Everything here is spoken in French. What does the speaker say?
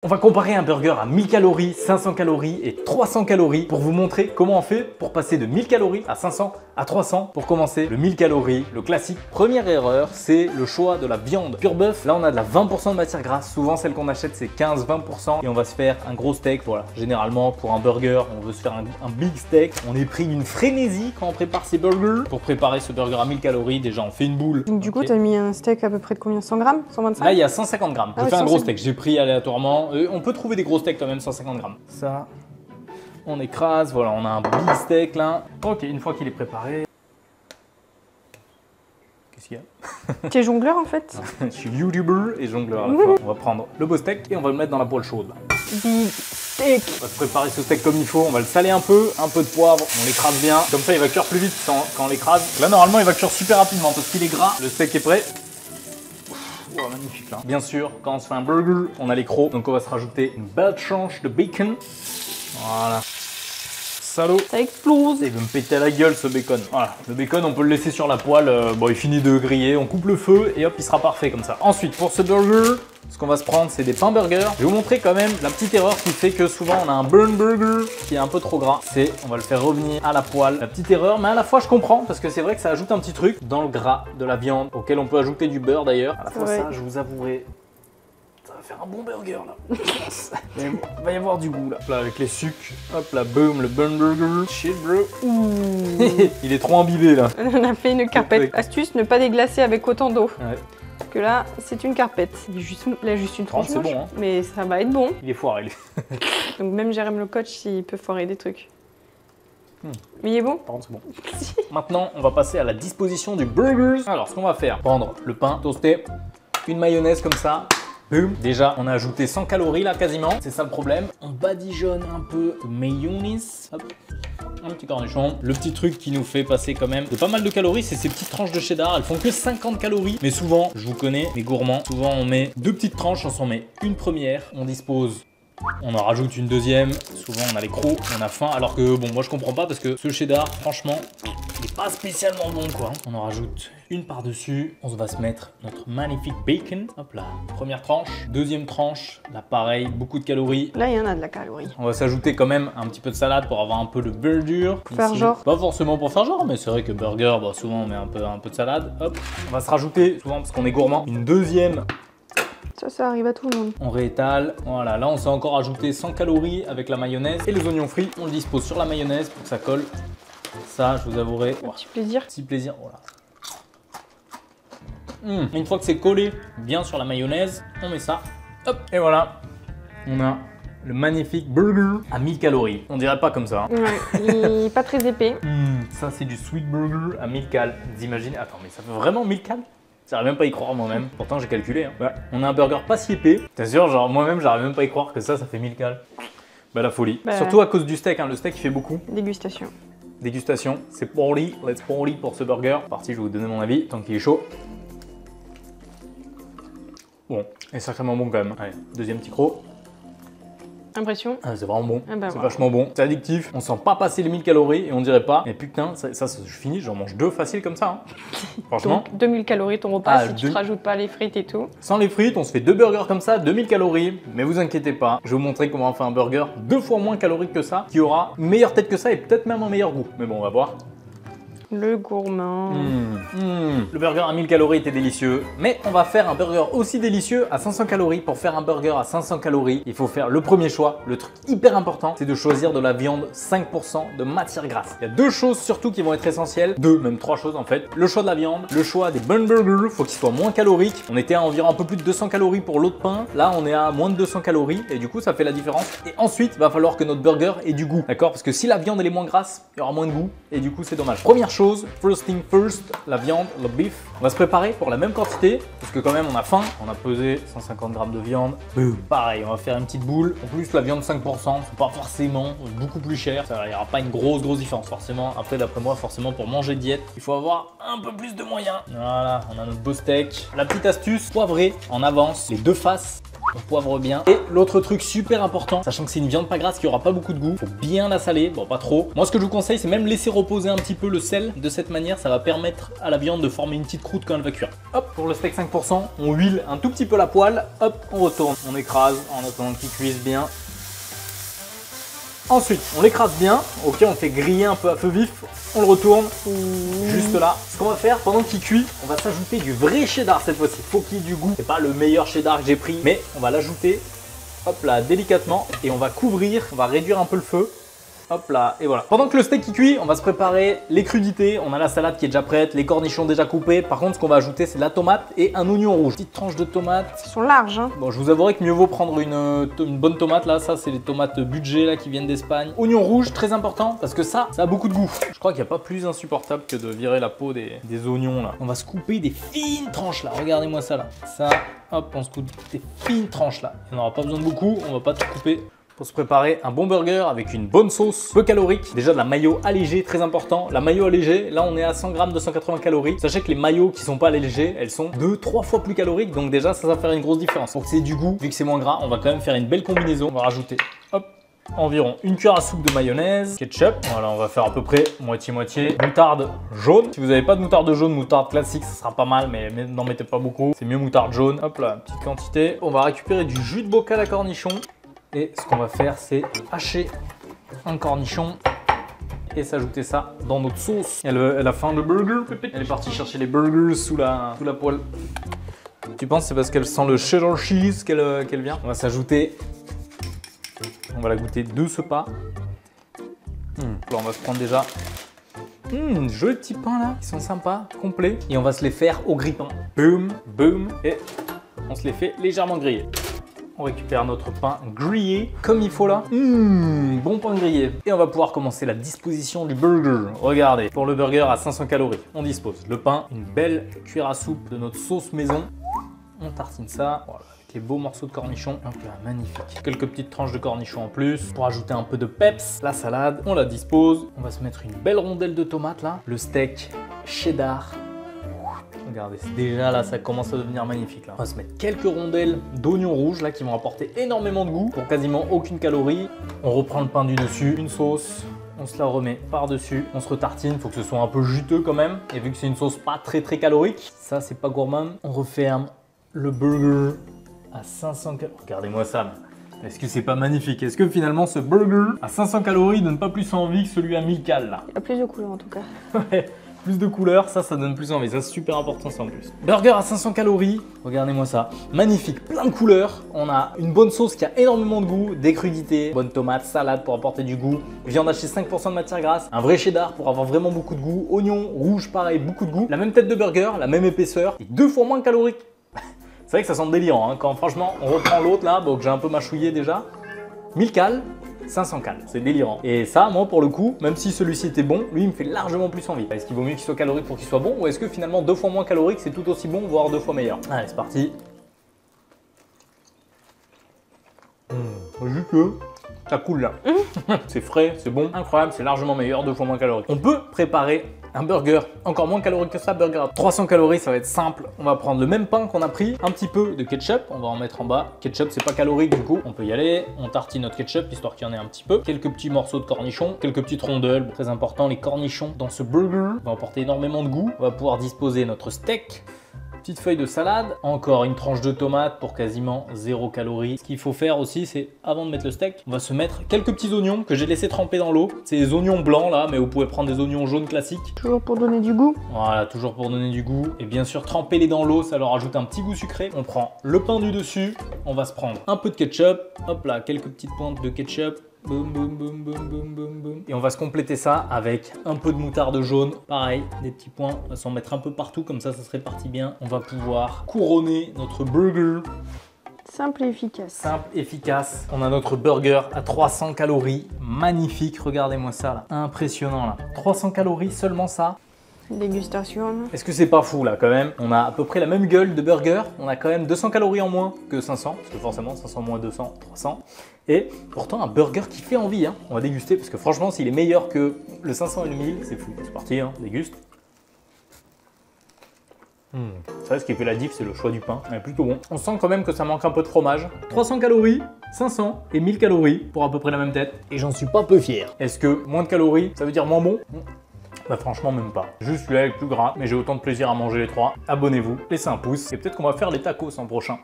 On va comparer un burger à 1000 calories, 500 calories et 300 calories pour vous montrer comment on fait pour passer de 1000 calories à 500 à 300. Pour commencer, le 1000 calories, le classique. Première erreur, c'est le choix de la viande. Pure bœuf, là on a de la 20% de matière grasse. Souvent celle qu'on achète c'est 15-20% et on va se faire un gros steak. Voilà, généralement pour un burger, on veut se faire un big steak. On est pris d'une frénésie quand on prépare ces burgers. Pour préparer ce burger à 1000 calories, déjà on fait une boule. Donc du coup, tu as mis un steak à peu près de combien? 100 grammes? 125? Là il y a 150 grammes. Je Ah ouais, fais un gros 150. steak, j'ai pris aléatoirement. On peut trouver des gros steaks quand même, 150 grammes. Ça, on écrase, voilà, on a un big steak là. Ok, une fois qu'il est préparé. Qu'est-ce qu'il y a? Tu es jongleur en fait? Je suis YouTuber et jongleur à la fois. On va prendre le beau steak et on va le mettre dans la poêle chaude. Là. Big steak. On va se préparer ce steak comme il faut, on va le saler un peu de poivre, on l'écrase bien. Comme ça il va cuire plus vite quand on l'écrase. Là normalement il va cuire super rapidement parce qu'il est gras. Le steak est prêt. Oh, magnifique là. Bien sûr, quand on se fait un burger, on a les crocs, donc on va se rajouter une belle tranche de bacon. Voilà. Salaud. Ça explose. Il veut me péter la gueule ce bacon. Voilà, le bacon on peut le laisser sur la poêle, bon il finit de griller, on coupe le feu et hop il sera parfait comme ça. Ensuite pour ce burger, ce qu'on va se prendre c'est des pains burgers. Je vais vous montrer quand même la petite erreur qui fait que souvent on a un burn burger qui est un peu trop gras. C'est on va le faire revenir à la poêle. La petite erreur, mais à la fois je comprends parce que c'est vrai que ça ajoute un petit truc dans le gras de la viande auquel on peut ajouter du beurre d'ailleurs. À la fois Ouais. ça je vous avouerai. Ça va faire un bon burger là. Il va y avoir du goût là. Là avec les sucres, hop là, boum, le burn burger. Shit bro. Ouh. Il est trop imbibé là. On a fait une carpette. Astuce, ne pas déglacer avec autant d'eau. Ouais. Parce que là, c'est une carpette. Il est juste, là, juste une tranche. C'est bon, hein. Mais ça va être bon. Il est foiré lui. Donc même Jérém le coach, il peut foirer des trucs. Mais il est bon? Par contre c'est bon. Maintenant on va passer à la disposition du burger. Alors ce qu'on va faire, prendre le pain toasté, une mayonnaise comme ça. Boum. Déjà, on a ajouté 100 calories là quasiment, c'est ça le problème. On badigeonne un peu de mayonnaise. Hop. Un petit cornichon. Le petit truc qui nous fait passer quand même de pas mal de calories, c'est ces petites tranches de cheddar. Elles font que 50 calories. Mais souvent, je vous connais, mes gourmands, souvent on met deux petites tranches, on s'en met une première, on dispose. On en rajoute une deuxième, souvent on a les crocs, on a faim, alors que bon moi je comprends pas parce que ce cheddar franchement il est pas spécialement bon quoi. On en rajoute une par-dessus, on va se mettre notre magnifique bacon, hop là, première tranche, deuxième tranche, là pareil, beaucoup de calories. Là, il y en a de la calorie. On va s'ajouter quand même un petit peu de salade pour avoir un peu de verdure. Pour faire Ici, genre. pas forcément pour faire genre, mais c'est vrai que burger, bon, souvent on met un peu de salade, hop. On va se rajouter, souvent parce qu'on est gourmand, une deuxième. Ça arrive à tout le monde. On réétale, voilà, là on s'est encore ajouté 100 calories avec la mayonnaise et les oignons frits, on le dispose sur la mayonnaise pour que ça colle. Ça, je vous avouerai, Un petit plaisir. petit plaisir, voilà. Une fois que c'est collé bien sur la mayonnaise, on met ça, hop, et voilà, on a le magnifique burger à 1000 calories. On dirait pas comme ça. Hein. Ouais, il est pas très épais. Ça c'est du sweet burger à 1000 cal. Vous imaginez? Attends, mais ça fait vraiment 1000 cal? J'arrive même pas à y croire moi-même. Pourtant j'ai calculé. Hein. Ouais. On a un burger pas si épais. T'es sûr, genre moi-même j'arrive même pas à y croire que ça fait 1000 cal. Bah la folie. Bah, surtout à cause du steak. Hein. Le steak il fait beaucoup. Dégustation. Dégustation. C'est party. Let's party pour ce burger. Parti, je vais vous donner mon avis tant qu'il est chaud. Bon, et sacrément bon quand même. Allez, deuxième petit croc. Impression? Ah, c'est vraiment bon, Ah bah c'est voilà. vachement bon, c'est addictif, on sent pas passer les 1000 calories et on dirait pas, mais putain, ça je finis, j'en mange deux facile comme ça, hein. Franchement. Donc 2000 calories ton repas si tu deux- te rajoutes pas les frites et tout. Sans les frites, on se fait deux burgers comme ça, 2000 calories, mais vous inquiétez pas, je vais vous montrer comment on fait un burger 2 fois moins calorique que ça, qui aura une meilleure tête que ça et peut-être même un meilleur goût, mais bon, on va voir. Le gourmand. Le burger à 1000 calories était délicieux, mais on va faire un burger aussi délicieux à 500 calories. Pour faire un burger à 500 calories, il faut faire le premier choix. Le truc hyper important, c'est de choisir de la viande 5% de matière grasse. Il y a deux choses surtout qui vont être essentielles, même trois choses en fait. Le choix de la viande, le choix des bun burgers, faut qu'ils soient moins caloriques. On était à environ un peu plus de 200 calories pour l'autre pain. Là, on est à moins de 200 calories et du coup, ça fait la différence. Et ensuite, il va falloir que notre burger ait du goût, d'accord? Parce que si la viande elle est moins grasse, il y aura moins de goût et du coup, c'est dommage. Première chose, first thing first, la viande, le beef. On va se préparer pour la même quantité parce que quand même on a faim. On a pesé 150 grammes de viande. Boum. Pareil, on va faire une petite boule. En plus, la viande 5%, c'est pas forcément beaucoup plus cher. Il n'y aura pas une grosse différence forcément. Après, d'après moi, forcément pour manger diète, il faut avoir un peu plus de moyens. Voilà, on a notre beau steak. La petite astuce, poivrer en avance les deux faces On poivre bien. Et l'autre truc super important, sachant que c'est une viande pas grasse qui aura pas beaucoup de goût, faut bien la saler, bon pas trop. Moi ce que je vous conseille, c'est même laisser reposer un petit peu le sel. De cette manière, ça va permettre à la viande de former une petite croûte quand elle va cuire. Hop, pour le steak 5%, on huile un tout petit peu la poêle. Hop, on retourne, on écrase en attendant qu'il cuise bien. Ensuite, on l'écrase bien, ok, on fait griller un peu à feu vif, on le retourne, juste là. Ce qu'on va faire, pendant qu'il cuit, on va s'ajouter du vrai cheddar cette fois-ci. Faut qu'il y ait du goût, c'est pas le meilleur cheddar que j'ai pris, mais on va l'ajouter, hop là, délicatement, et on va couvrir, on va réduire un peu le feu. Hop là, et voilà. Pendant que le steak qui cuit, on va se préparer les crudités. On a la salade qui est déjà prête, les cornichons déjà coupés. Par contre, ce qu'on va ajouter, c'est la tomate et un oignon rouge. Petite tranche de tomate. Ils sont larges, hein. Bon, je vous avouerai que mieux vaut prendre une bonne tomate là. Ça, c'est les tomates budget là qui viennent d'Espagne. Oignon rouge, très important parce que ça a beaucoup de goût. Je crois qu'il n'y a pas plus insupportable que de virer la peau des oignons là. On va se couper des fines tranches là. Regardez-moi ça là. Ça, hop, on se coupe des fines tranches là. On n'aura pas besoin de beaucoup. On va pas tout couper. Pour se préparer un bon burger avec une bonne sauce, peu calorique. Déjà de la mayo allégée, très important. La mayo allégée, là on est à 100 g de 180 calories. Sachez que les mayos qui sont pas allégés, elles sont 2-3 fois plus caloriques. Donc déjà ça va faire une grosse différence. Pour que c'est du goût, vu que c'est moins gras, on va quand même faire une belle combinaison. On va rajouter, hop, environ une cuillère à soupe de mayonnaise, ketchup. Voilà, on va faire à peu près moitié-moitié. Moutarde jaune. Si vous n'avez pas de moutarde jaune, moutarde classique, ça sera pas mal, mais n'en mettez pas beaucoup. C'est mieux moutarde jaune. Hop là, petite quantité. On va récupérer du jus de bocal à cornichon. Et ce qu'on va faire, c'est hacher un cornichon et s'ajouter ça dans notre sauce. Elle a faim de burger, pépé. Elle est partie chercher les burgers sous la poêle. Tu penses que c'est parce qu'elle sent le cheddar cheese qu'elle vient? On va s'ajouter, on va la goûter de ce pas. Là, on va se prendre déjà joli petits pains là, ils sont sympas, complets. Et on va se les faire au grille-pain. Boum, boum, et on se les fait légèrement griller. On récupère notre pain grillé comme il faut là. Bon pain grillé. Et on va pouvoir commencer la disposition du burger. Regardez, pour le burger à 500 calories, on dispose le pain, une belle cuillère à soupe de notre sauce maison. On tartine ça. Voilà. Avec les beaux morceaux de cornichons. Hop là, magnifique. Quelques petites tranches de cornichons en plus pour ajouter un peu de peps. La salade, on la dispose. On va se mettre une belle rondelle de tomate là. Le steak cheddar. Regardez, déjà là, ça commence à devenir magnifique là. On va se mettre quelques rondelles d'oignons rouges là qui vont apporter énormément de goût pour quasiment aucune calorie. On reprend le pain du dessus, une sauce. On se la remet par-dessus, on se retartine, il faut que ce soit un peu juteux quand même. Et vu que c'est une sauce pas très calorique, ça c'est pas gourmand. On referme le burger à 500 calories. Regardez-moi ça. Est-ce que c'est pas magnifique? Est-ce que finalement ce burger à 500 calories donne pas plus envie que celui à 1000 cal là? Il y a plus de couleurs en tout cas. Ouais. Plus de couleurs, ça donne plus envie, ça c'est super important ça en plus. Burger à 500 calories, regardez-moi ça, magnifique, plein de couleurs. On a une bonne sauce qui a énormément de goût, des crudités, bonne tomate, salade pour apporter du goût, viande hachée 5% de matière grasse, un vrai cheddar pour avoir vraiment beaucoup de goût, oignon rouge pareil, beaucoup de goût, la même tête de burger, la même épaisseur et 2 fois moins calorique. C'est vrai que ça sent délirant, hein, quand franchement on reprend l'autre là, donc j'ai un peu mâchouillé déjà. 1000 cal. 500 cal, c'est délirant. Et ça, moi pour le coup, même si celui-ci était bon, lui il me fait largement plus envie. Est-ce qu'il vaut mieux qu'il soit calorique pour qu'il soit bon, ou est-ce que finalement 2 fois moins calorique c'est tout aussi bon, voire 2 fois meilleur? Allez, c'est parti. Juste que ça coule là. C'est frais, c'est bon, incroyable, c'est largement meilleur, 2 fois moins calorique. On peut préparer un burger encore moins calorique que ça, burger à 300 calories, ça va être simple. On va prendre le même pain qu'on a pris, un petit peu de ketchup, on va en mettre en bas. Ketchup, c'est pas calorique du coup, on peut y aller. On tartine notre ketchup histoire qu'il y en ait un petit peu. Quelques petits morceaux de cornichons, quelques petites rondelles. Très important, les cornichons dans ce burger vont apporter énormément de goût. On va pouvoir disposer notre steak. Petite feuille de salade, encore une tranche de tomate pour quasiment 0 calories. Ce qu'il faut faire aussi, c'est avant de mettre le steak, on va se mettre quelques petits oignons que j'ai laissé tremper dans l'eau. C'est des oignons blancs là, mais vous pouvez prendre des oignons jaunes classiques. Toujours pour donner du goût. Voilà, toujours pour donner du goût. Et bien sûr, tremper-les dans l'eau, ça leur ajoute un petit goût sucré. On prend le pain du dessus, on va se prendre un peu de ketchup. Hop là, quelques petites pointes de ketchup. Boum, boum, boum, boum, boum, boum, boum. Et on va se compléter ça avec un peu de moutarde jaune. Pareil, des petits points. On va s'en mettre un peu partout, comme ça se répartit bien. On va pouvoir couronner notre burger. Simple et efficace. Simple, efficace. On a notre burger à 300 calories. Magnifique, regardez-moi ça là. Impressionnant là. 300 calories, seulement ça. Dégustation. Est-ce que c'est pas fou là quand même? On a à peu près la même gueule de burger, on a quand même 200 calories en moins que 500, parce que forcément 500 moins 200, 300. Et pourtant un burger qui fait envie, hein. On va déguster parce que franchement s'il est meilleur que le 500 et le 1000, c'est fou. C'est parti, hein, on déguste. C'est vrai, ce qui fait la diff, c'est le choix du pain. Il est plutôt bon. On sent quand même que ça manque un peu de fromage. 300 calories, 500 et 1000 calories pour à peu près la même tête. Et j'en suis pas peu fier. Est-ce que moins de calories, ça veut dire moins bon? Bah franchement même pas. Juste celui-là est plus gras, mais j'ai autant de plaisir à manger les trois. Abonnez-vous, laissez un pouce et peut-être qu'on va faire les tacos en prochain.